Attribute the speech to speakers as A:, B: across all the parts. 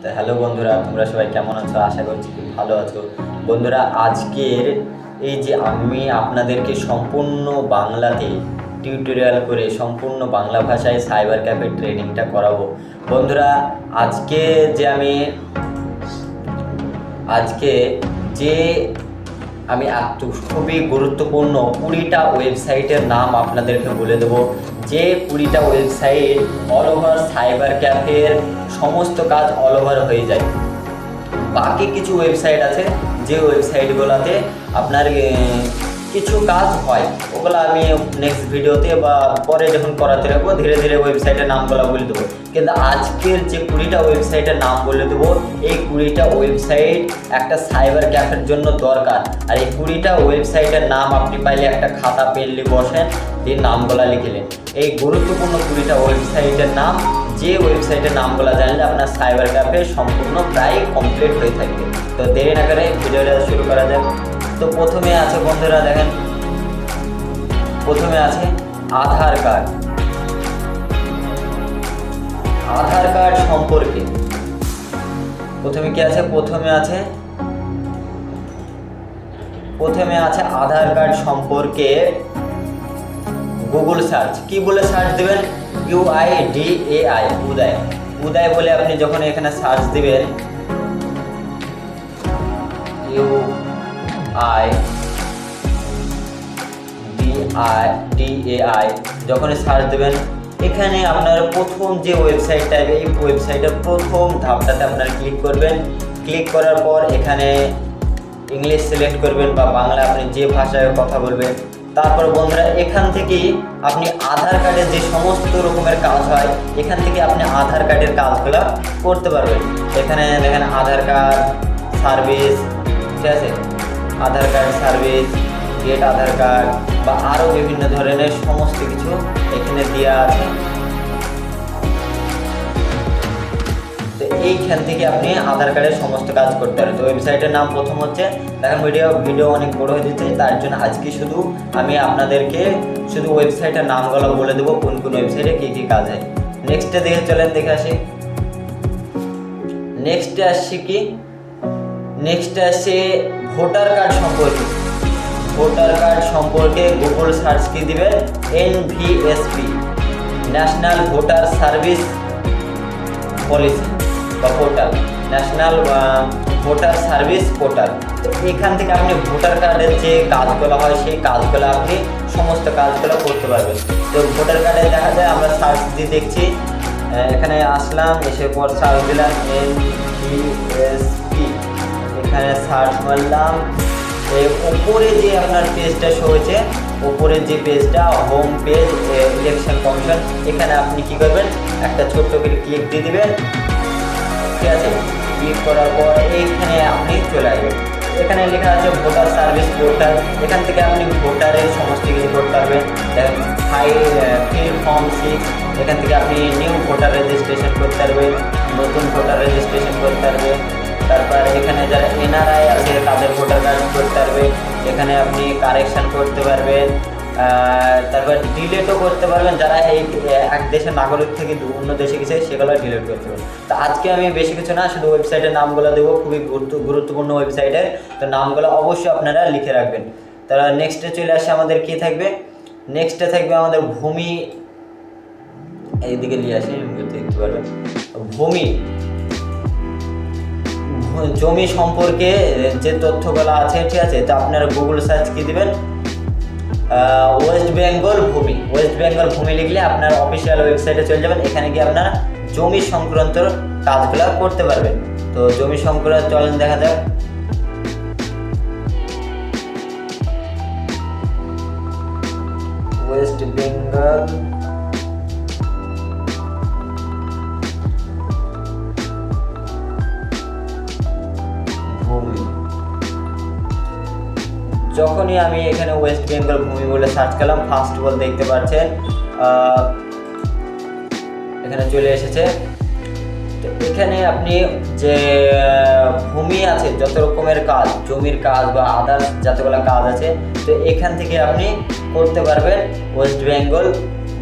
A: তো হ্যালো বন্ধুরা, তোমরা সবাই কেমন আছো? আশা করছি খুব ভালো আছো। বন্ধুরা, আজকের এই যে আমি আপনাদেরকে সম্পূর্ণ বাংলাতে টিউটোরিয়াল করে সম্পূর্ণ বাংলা ভাষায় সাইবার ক্যাফে ট্রেনিংটা করাবো। বন্ধুরা, আজকে যে আমি খুবই গুরুত্বপূর্ণ 20টা ওয়েবসাইটের নাম আপনাদেরকে বলে দেবো। যে 20টা ওয়েবসাইট অল ওভার সাইবার ক্যাফের সমস্ত কাজ অল ওভার হয়ে যায়। বাকি কিছু ওয়েবসাইট আছে যে ওয়েবসাইটগুলোতে আপনার কিছু কাজ হয়, ওগুলো আমি নেক্সট ভিডিওতে বা পরে যখন করাতে রাখবো ধীরে ধীরে ওয়েবসাইটের নামগুলো বলে দেবো। কিন্তু আজকের যে 20টা ওয়েবসাইটের নাম বলে দেবো, এই 20টা ওয়েবসাইট একটা সাইবার ক্যাফের জন্য দরকার। আর এই 20টা ওয়েবসাইটের নাম আপনি পাইলে একটা খাতা পেনলে বসেন, দিয়ে নামগুলো লিখলেন। এই গুরুত্বপূর্ণ 20টা ওয়েবসাইটের নাম, যে ওয়েবসাইটের নামগুলো জানলে আপনার সাইবার ক্যাফে সম্পূর্ণ প্রায় কমপ্লিট হয়ে থাকবে। তো দেরি না করে ভিডিওটা শুরু করা যাক। তো প্রথমে আছে বন্ধুরা, দেখেন, প্রথমে আছে আধার কার্ড। আধার কার্ড সম্পর্কে প্রথমে কি আছে? প্রথমে আছে আধার কার্ড সম্পর্কে গুগল সার্চ। কি বলে সার্চ দেবেন? UIDAI, উদয় বলে আপনি যখন এখানে সার্চ দিবেন, UIDAI যখনই সার্চ দেবেন, এখানে আপনার প্রথম যে ওয়েবসাইটটা আসবে, এই ওয়েবসাইটের প্রথম ধাপটাতে আপনার ক্লিক করবেন। ক্লিক করার পর এখানে ইংলিশ সিলেক্ট করবেন বা বাংলা, আপনি যে ভাষায় কথা বলবেন। তারপর বন্ধুরা, এখান থেকে আপনি আধার কার্ডের যে সমস্ত রকমের কাজ হয়, এখান থেকে আপনি আধার কার্ডের কাজগুলো করতে পারবেন। এখানে দেখেন আধার কার্ড সার্ভিস, ঠিক আছে, আধার কার্ড সার্ভিস, গেট আধার কার্ড বা আরও বিভিন্ন ধরনের সমস্ত কিছু এখানে দেওয়া আছে। তো এইখান থেকে আপনি আধার কার্ডের সমস্ত কাজ করতে পারেন। তো ওয়েবসাইটের নাম প্রথম হচ্ছে, দেখেন ভিডিও অনেক বড় হয়ে যাচ্ছে, তার জন্য আজকে শুধু আমি আপনাদেরকে শুধু ওয়েবসাইটের নামগুলো বলে দেবো, কোন কোন ওয়েবসাইটে কী কী কাজ হয়। নেক্সটে দেখে আসি। নেক্সটে আসছে ভোটার কার্ড সম্পর্কে। ভোটার কার্ড সম্পর্কে গুগল সার্চ কি দিবেন? NVSP, national voter service policy বা portal, national voter service portal. তো এখান থেকে আপনি ভোটার কার্ডের যে কাজগুলো হয়, সেই কাজগুলো আপনি সমস্ত কাজগুলো করতে পারবেন। তো ভোটার কার্ডে দেখা যায়, আমরা সার্চ দিয়ে দেখছি, এখানে আসলাম, এসে পর সার্চ দিলাম NVSP, এখানে সার্চ মারলাম। ওপরে যে আপনার পেজটা শো হয়েছে, ওপরের যে পেজটা হোম পেজ ইলেকশন কমিশন, এখানে আপনি কি করবেন? একটা ছোট্ট করে ক্লিক দিয়ে দিবেন, ঠিক আছে। ক্লিক করার পর এইখানে আপনি চলে আসবেন। এখানে লেখা আছে ভোটার সার্ভিস পোর্টাল। এখান থেকে আপনি ভোটারের সমস্ত কিছু করতে পারবেন। দেখেন ফিল ফর্ম 6, এখান থেকে আপনি নিউ ভোটার রেজিস্ট্রেশন করতে পারবেন, নতুন ভোটার রেজিস্ট্রেশন করতে পারবেন। তারপর এখানে যারা NRI আছে তাদের ভোটার কার্ড করতে পারবেন। এখানে আপনি কারেকশান করতে পারবেন, তারপর ডিলেটও করতে পারবেন। যারা এই এক দেশের নাগরিক থেকে অন্য দেশে গেছে, সেগুলো ডিলেট করতে পারবেন। তো আজকে আমি বেশি কিছু না, শুধু ওয়েবসাইটের নামগুলো দেবো, খুবই গুরুত্বপূর্ণ ওয়েবসাইটের। তো নামগুলো অবশ্যই আপনারা লিখে রাখবেন। তারা নেক্সটে চলে আসে, আমাদের কী থাকবে? নেক্সটে থাকবে আমাদের ভূমি। এইদিকে নিয়ে আসি, দেখতে পারবেন জমি সম্পর্কে যে তথ্যগুলো আছে, ঠিক আছে। তো আপনারা গুগল সার্চ কি দিবেন? ওয়েস্ট বেঙ্গল ভূমি লিখলে আপনার অফিসিয়াল ওয়েবসাইটে চলে যাবেন। এখানে গিয়ে আপনারা জমি সংক্রান্ত কাজগুলো করতে পারবেন। তো জমি সংক্রান্ত চলেন দেখা যাক। ওয়েস্ট বেঙ্গল ভূমি, যখনই আমি এখানে ওয়েস্ট বেঙ্গল ভূমি বলে সার্চ করলাম, ফার্স্ট বল দেখতে পাচ্ছেন এখানে চলে এসেছে। তো এখানে আপনি যে ভূমি আছে, যত রকমের কাজ, জমির কাজ বা আদার্স যতগুলো কাজ আছে, তো এখান থেকে আপনি করতে পারবেন ওয়েস্ট বেঙ্গল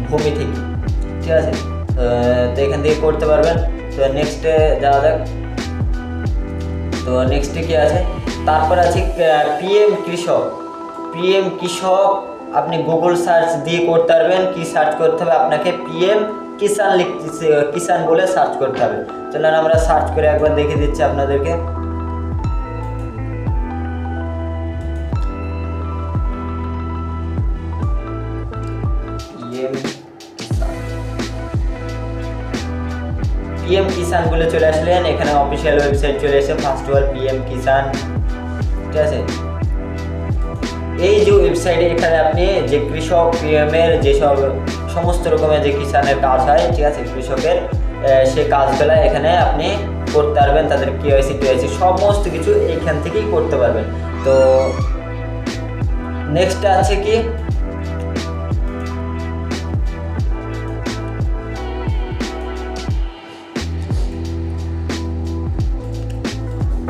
A: ভূমি থেকে, ঠিক আছে। তো এখান থেকে করতে পারবেন। তো নেক্সটে যাওয়া যাক। তো নেক্সটে কি আছে, তারপর আছে পিএম কৃষক। পিএম কৃষক আপনি গুগল সার্চ দিয়ে করতে পারবেন। কি সার্চ করতে হবে আপনাকে, পিএম কিষান কিষান বলে সার্চ করতে হবে। চলুন আমরা সার্চ করে একবার দেখে দিচ্ছি আপনাদেরকে। পিএম কিষান বলে চলে আসলেন, এখানে অফিসিয়াল ওয়েবসাইট চলে এসে ফার্স্ট অফ অল পিএম কিষান, ঠিক আছে। এই যে ওয়েবসাইটে এখানে আপনি যে কৃষক পিএমের যেসব সমস্ত রকমের যে কিষানের কাজ হয়, ঠিক আছে, কৃষকের সে কাজগুলো এখানে আপনি করতে পারবেন। তাদের কেওয়াইসি টিওয়াইসি সমস্ত কিছু এইখান থেকেই করতে পারবেন। তো নেক্সট আছে কি,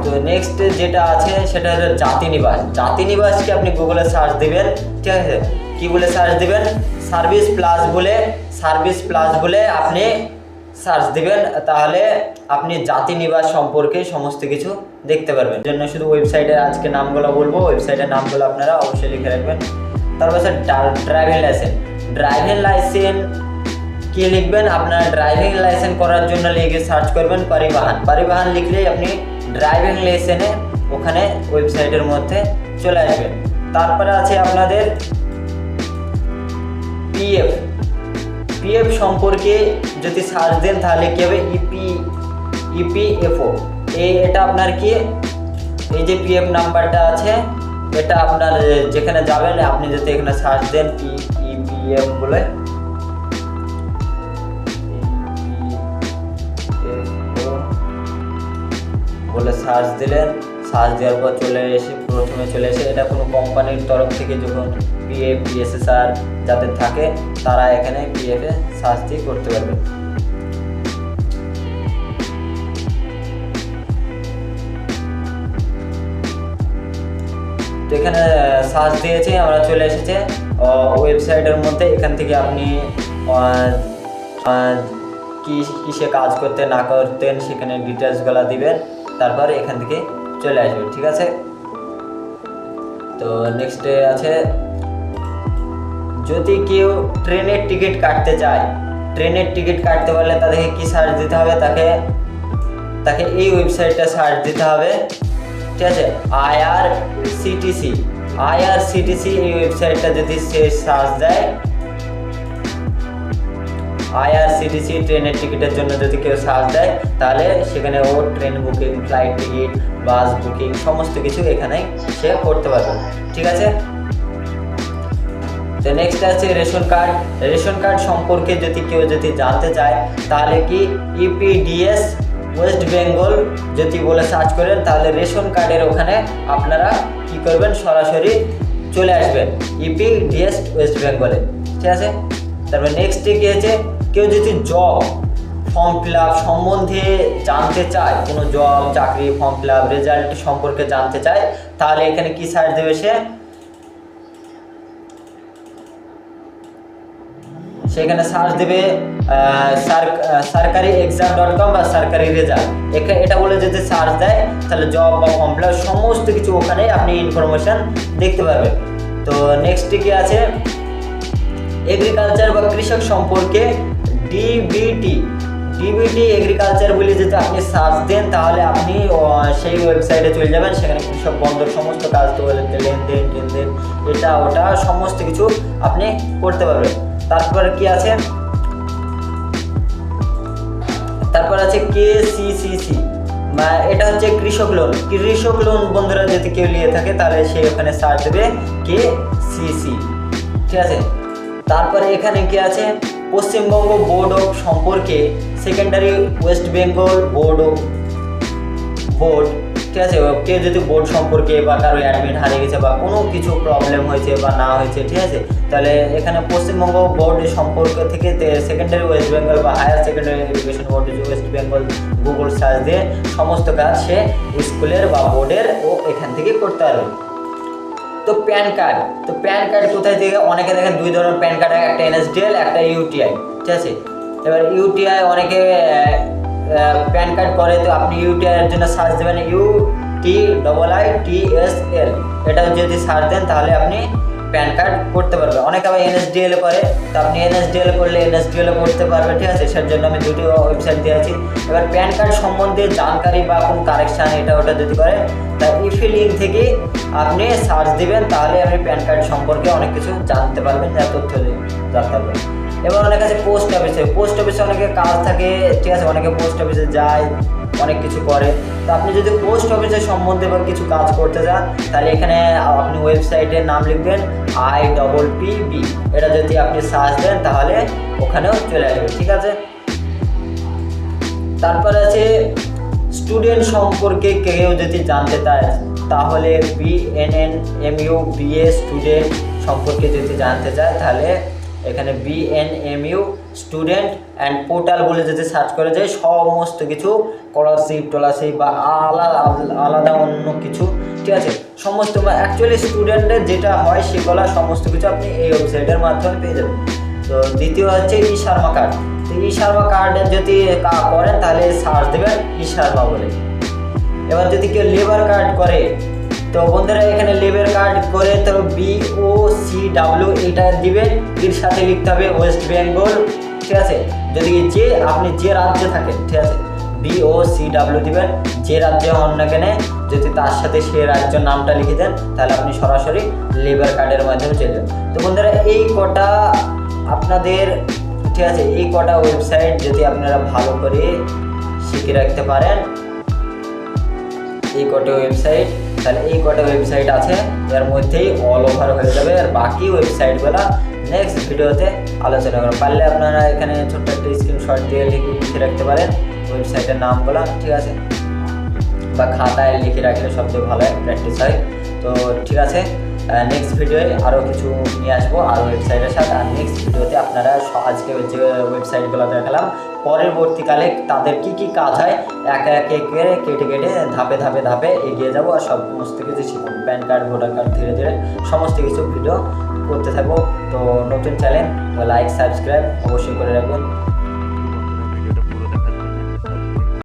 A: তো নেক্সট যেটা আছে সেটা হলো জাতি নিবাস। জাতি নিবাসকে আপনি গুগলে সার্চ দিবেন, ঠিক আছে। কি বলে সার্চ দিবেন, সার্ভিস প্লাস বলে আপনি সার্চ দিবেন, তাহলে আপনি জাতি নিবাস সম্পর্কে সমস্ত কিছু দেখতে পারবেন। জন্য শুধু ওয়েবসাইটের আজকে নামগুলো বলবো, ওয়েবসাইটের নামগুলো আপনারা অবশ্যই লিখে রাখবেন। তারপর আছে ড্রাইভিং লাইসেন্স কি লিখবেন, আপনার ড্রাইভিং লাইসেন্স করার জন্য লিখে সার্চ করবেন পরিবহন লিখলেই আপনি ড্রাইভিং লাইসেন্সে ওখানে ওয়েবসাইটের মধ্যে চলে আসবেন। তারপরে আছে আপনাদের পিএফ সম্পর্কে যদি সার্চ দেন তাহলে কি হবে, ইপিএফও। এটা আপনার কি, এই যে পিএফ নাম্বারটা আছে এটা আপনার যেখানে যাবেন আপনি যদি এখানে সার্চ দেন ইপিএফ বলে সার্চ দিলেন, সার্চ দেওয়ার পর প্রথমে চলে এসে এটা কোনো কোম্পানির তরফ থেকে যখন পিএফ পিএসএসআর যাদের থাকে তারা এখানে পিএফে সার্চ দিয়ে করতে পারবে। তো এখানে সার্চ দিয়েছি, আমরা চলে এসেছে ওয়েবসাইটের মধ্যে। এখান থেকে আপনি কিসে কাজ করতে না করতেন সেখানে ডিটেলসগুলো দিবেন, তারপর এখান থেকে চলে আসবে, ঠিক আছে। তো নেক্সটে আছে, যদি কেউ ট্রেনের টিকিট কাটতে চায়, ট্রেনের টিকিট কাটতে পারলে তাদেরকে কি সার্চ দিতে হবে, তাকে এই ওয়েবসাইটটা সার্চ দিতে হবে, ঠিক আছে। আইআরসিটিসি এই ওয়েবসাইটটা যদি সে সার্চ দেয়, আইআরসিটিসি ট্রেনের টিকিটের জন্য যদি কেউ সার্চ দেয় তাহলে সেখানে ও train booking, flight ticket, bus booking সমস্ত কিছু এখানে সে করতে পারবে, ঠিক আছে। তো নেক্সট আছে রেশন কার্ড সম্পর্কে কেউ জানতে চায় তাহলে কি ইপিডিএস ওয়েস্ট বেঙ্গল যদি বলে সার্চ করেন তাহলে রেশন কার্ডের ওখানে আপনারা কি করবেন, সরাসরি চলে আসবেন ইপিডিএস ওয়েস্ট বেঙ্গলে, ঠিক আছে। তারপর নেক্সটে কি আছে, কেউ যদি জব ফর্ম ফিল আপ সম্বন্ধে জানতে চায়, কোনো জব চাকরি ফর্ম ফিল আপ রেজাল্ট সম্পর্কে জানতে চায় তাহলে এখানে কি সার্চ দেবে, সেখানে সার্চ দেবে sarkari.exam.com বা সরকারি রেজাল্ট। এটা বলে যদি সার্চ দেয় তাহলে জব বা ফর্ম ফিল আপ সমস্ত কিছু ওখানে আপনি ইনফরমেশন দেখতে পারবেন। তো নেক্সটে কি আছে, এগ্রিকালচার বা কৃষক সম্পর্কে ডিবিটি এগ্রিকালচার বলে যদি আপনি সার্চ দেন তাহলে আপনি সেই ওয়েবসাইটে চলে যাবেন। সেখানে কৃষক বন্ধুর সমস্ত কাজ তো লেনদেন এটা ওটা সমস্ত কিছু আপনি করতে পারবেন। তারপর কি আছে, KCCC, এটা হচ্ছে কৃষক লোন বন্ধুরা যদি কেউ নিয়ে থাকে তাহলে সে ওখানে সার্চ দেবে KCC, ঠিক আছে। তারপরে এখানে কি আছে, পশ্চিমবঙ্গ বোর্ড অফ সম্পর্কে সেকেন্ডারি ওয়েস্ট বেঙ্গল বোর্ড, ঠিক আছে। কেউ যদি বোর্ড সম্পর্কে বা কারো অ্যাডমিট হারিয়ে গেছে বা কোনো কিছু প্রবলেম হয়েছে বা না হয়েছে, ঠিক আছে, তাহলে এখানে পশ্চিমবঙ্গ বোর্ড সম্পর্ক থেকে সেকেন্ডারি ওয়েস্ট বেঙ্গল বা higher secondary education board West Bengal Google search দিয়ে সমস্ত কাজ সে স্কুলের বা বোর্ডের ও এখান থেকে করতে পারবে। তো প্যান কার্ড কোথায় থেকে, অনেকে দেখেন দুই ধরনের প্যান কার্ড, একটা NSDL একটা UTI, ঠিক আছে। এবার UTI অনেকে প্যান কার্ড করে তো আপনি ইউটিআইয়ের জন্য সার্চ দেবেন UTIITSL, এটা যদি সার্চ দেন তাহলে আপনি প্যান কার্ড করতে পারবে। অনেকে আবার NSDL করে, তো আপনি NSDL করলে NSDL করতে পারবে, ঠিক আছে। সেটার জন্য আমি দুটো ওয়েবসাইট দিয়েছি। এবার প্যান কার্ড সম্বন্ধে জানকারি বা কোন কারেকশান এটা ওটা যদি করে, তা ইফি লিঙ্ক থেকে আপনি সার্চ দিবেন, তাহলে আপনি প্যান কার্ড সম্পর্কে অনেক কিছু জানতে পারবেন, যা তথ্য জানতে পারবেন। এবার অনেক আছে পোস্ট অফিসে অনেকে কাজ থাকে, ঠিক আছে, অনেকে পোস্ট অফিসে যায়, অনেক কিছু করে। তো আপনি যদি পোস্ট অফিসের সম্বন্ধে বা কিছু কাজ করতে চান, তাহলে এখানে আপনি ওয়েবসাইটের নাম লিখবেন IPPB, এটা যদি আপনি সার্চ দেন তাহলে ওখানেও চলে আসবে, ঠিক আছে। তারপর আছে স্টুডেন্ট সম্পর্কে কেউ যদি জানতে চায়, তাহলে BNNMU স্টুডেন্ট সম্পর্কে যদি জানতে চায়, তাহলে এখানে BNMU স্টুডেন্ট অ্যান্ড পোর্টাল বলে যদি সার্চ করে যায়, সমস্ত কিছু স্কলারশিপ বা আলাদা অন্য কিছু, ঠিক আছে, সমস্ত অ্যাকচুয়ালি স্টুডেন্টের যেটা হয় সেগুলো সমস্ত কিছু আপনি এই ওয়েবসাইটের মাধ্যমে পেয়ে যাবেন। তো দ্বিতীয় হচ্ছে ই-শর্মা কার্ড। তো ই-শর্মা কার্ডে যদি করেন তাহলে সার্চ দেবেন ই-শর্মা বলে। এবার যদি কেউ লেবার কার্ড করে, তো বন্ধুরা এখানে লেবার কার্ড করে তো BOCW এটা দিবেন, এর সাথে লিখতে হবে ওয়েস্ট বেঙ্গল, ঠিক আছে। যদি আপনি যে রাজ্যে থাকেন, ঠিক আছে, BOCW দিবেন, যে রাজ্যে হন না কেন, যদি তার সাথে সে রাজ্যের নামটা লিখে দেন, তাহলে আপনি সরাসরি লেবার কার্ডের মাধ্যমে চলে যাবেন। তো বন্ধুরা এই কটা আপনাদের, ঠিক আছে, এই কটা ওয়েবসাইট যদি আপনারা ভালো করে শিখে রাখতে পারেন, এই কটা ওয়েবসাইট, তাহলে এই কটা ওয়েবসাইট আছে, এর মধ্যেই অল ওভার হয়ে যাবে। আর বাকি ওয়েবসাইটগুলো নেক্সট ভিডিওতে আলোচনা করব। পারলে আপনারা এখানে ছোট্ট একটা স্ক্রিনশট দিয়ে লিখে রাখতে পারেন ওয়েবসাইটের নামগুলো, ঠিক আছে, বা খাতায় লিখে রাখলে সবচেয়ে ভালো প্র্যাকটিস হয়। তো ঠিক আছে, নেক্সট ভিডিওয়ে আরও কিছু নিয়ে আসবো আরও ওয়েবসাইটের সাথে। আর নেক্সট ভিডিওতে আপনারা আজকে যে ওয়েবসাইটগুলো দেখালাম, পরবর্তীকালে তাদের কি কি কাজ হয় একে একে কেটে ধাপে এগিয়ে যাবো, আর সমস্ত কিছু শিখব। প্যান কার্ড, ভোটার কার্ড, ধীরে ধীরে সমস্ত কিছু ভিডিও করতে থাকবো। তো নতুন চ্যানেল, লাইক সাবস্ক্রাইব অবশ্যই করে রাখবেন।